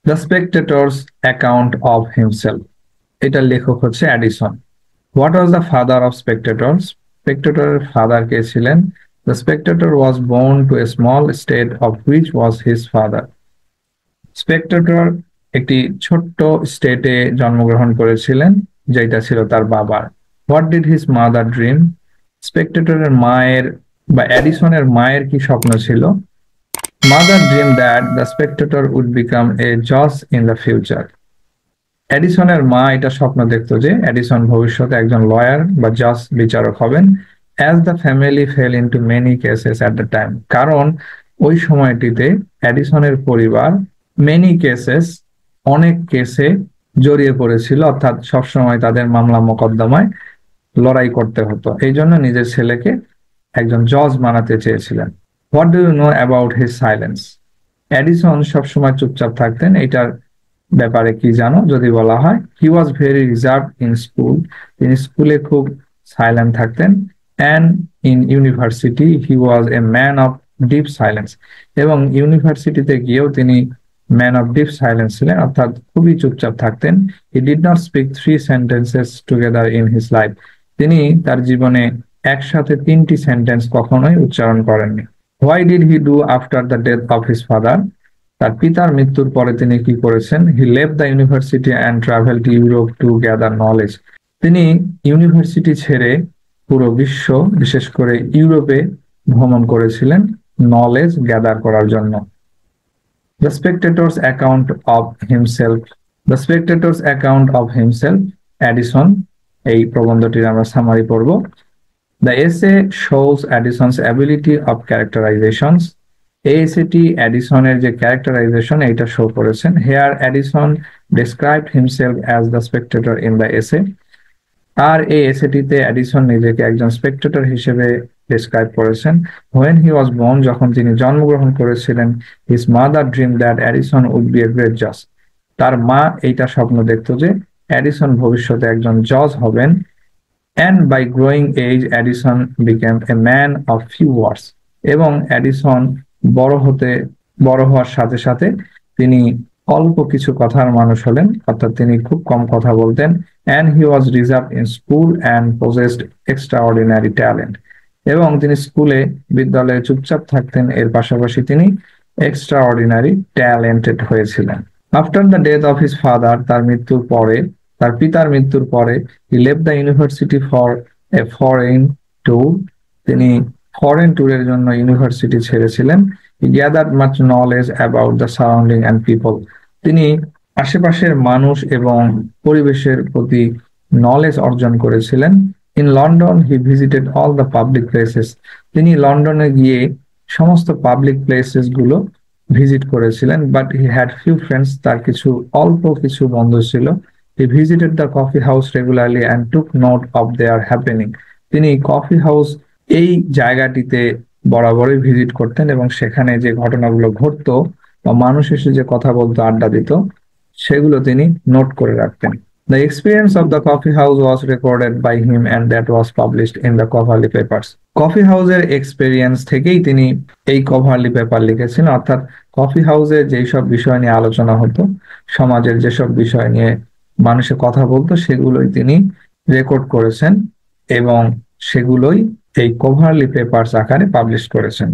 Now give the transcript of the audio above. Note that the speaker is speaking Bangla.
The spectator's account of himself, এটার লেখক হচ্ছে Addison. What was the father of spectators? স্পেকটেটরের ফাদার কে ছিলেন? The spectator was born to a small state of which was his father. Spectator একটি ছোট্ট স্টেটে জন্মগ্রহণ করেছিলেন, যেটা ছিল তার বাবার। What did his mother dream? স্পেকটেটরের মায়ের বা এডিসনের মায়ের কি স্বপ্ন ছিল? Mother dream that the spectator would become a জজ ইন দ্য ফিউচার। এডিসনের মা এটা স্বপ্ন দেখতো যে এডিসন ভবিষ্যতে একজন লয়ার বা জাজ বিচারক হবেন। As the family fail into many cases at the time, কারণ ওই সময়টিতে এডিসনের পরিবার মেনি কেসেস, অনেক কেসে জড়িয়ে পড়েছিল, অর্থাৎ সবসময় তাদের মামলা মোকদ্দমায় লড়াই করতে হতো। এই জন্য নিজের ছেলেকে একজন জজ বানাতে চেয়েছিলেন। What do you know about his silence? Edison সবসময় চুপচাপ থাকতেন, এটার ব্যাপারে কি জানো? যদি বলা হয় he was very reserved in school, তিনি স্কুলে খুব সাইলেন্ট থাকতেন। And in university he was a man of deep silence, এবং ইউনিভার্সিটিতে গিয়েও তিনি ম্যান অফ ডিপ সাইলেন্স ছিলেন, অর্থাৎ খুবই চুপচাপ থাকতেন। He did not speak 3 sentences together in his life, তিনি তার জীবনে একসাথে 3টি সেন্টেন্স কখনোই উচ্চারণ করেননি। Why did he do after the death of his father? তার পিতার মৃত্যুর পরে তিনি কি করেছেন? He left the university and travel to Europe two gather knowledge, তিনি ইউনিভার্সিটি ছেড়ে পুরো বিশ্ব, বিশেষ করে ইউরোপে ভ্রমণ করেছিলেন নলেজ গ্যাদার করার জন্য। The spectator's account of himself, the spectator's account of himself, Addison, এই প্রবন্ধটির আমরা সামারি পড়ব। The essay shows Addison's ability of characterizations. এই এসেটি এডিসনের যে ক্যারেক্টারাইজেশন এইটা শো করেছেন। Here Edison described himself as the spectator in the essay. আর এই এসেটিতে এডিসন নিজেকে একজন স্পেক্টেটর হিসেবে ডেসক্রাইব করেছেন। When he was born, যখন তিনি জন্মগ্রহণ করেছিলেন, his mother dreamed that Addison would be a great judge. তার মা এইটা স্বপ্ন দেখতো যে এডিসন ভবিষ্যতে একজন জজ হবেন। And by growing age, Addison became a man of few words. এবং এডিসন বড় হওয়ার সাথে সাথে তিনি অল্প কিছু কথার মানুষ হলেন, অর্থাৎ তিনি খুব কম কথা বলতেন। And he was reserved in school and possessed extraordinary talent. এবং তিনি স্কুলে, বিদ্যালয়ে চুপচাপ থাকতেন, এর পাশাপাশি তিনি এক্সট্রাঅর্ডিনারি ট্যালেন্টেড হয়েছিলেন। After the death of his father, তার মৃত্যুর পরে, তার পিতার মৃত্যুর পরে, he left the university for a foreign tour, তিনি ফরেন ট্যুরের জন্য university ছেড়েছিলেন। He gathered much knowledge about the surrounding and people, তিনি আশেপাশের মানুষ এবং পরিবেশের প্রতি নলেজ অর্জন করেছিলেন। In London he visited all the public places, তিনি লন্ডনে গিয়ে সমস্ত পাবলিক প্লেসেস গুলো ভিজিট করেছিলেন। But he had few friends, তার অল্প কিছু বন্ধু ছিল। He visited the coffee house regularly and took note of their happening, তিনি কফি হাউস এই জায়গাটিতে বরাবরই ভিজিট করতেন এবং সেখানে যে ঘটনাগুলো ঘটতো বা মানুষ এসে যে কথা বলতো, আড্ডা দিত, সেগুলো তিনি নোট করে রাখতেন। The experience of the coffee house was recorded by him and that was published in the Coverley Papers. Coffee হাউসের এক্সপেরিয়েন্স থেকেই তিনি এই কভারলি পেপার লিখেছেন, অর্থাৎ কফি হাউসে যেই সব বিষয় নিয়ে আলোচনা হতো, সমাজের যেসব বিষয় নিয়ে মানুষে কথা বলতো, সেগুলোই তিনি রেকর্ড করেছেন এবং সেগুলোই এই কভারলি পেপারস আকারে পাবলিশ করেছেন।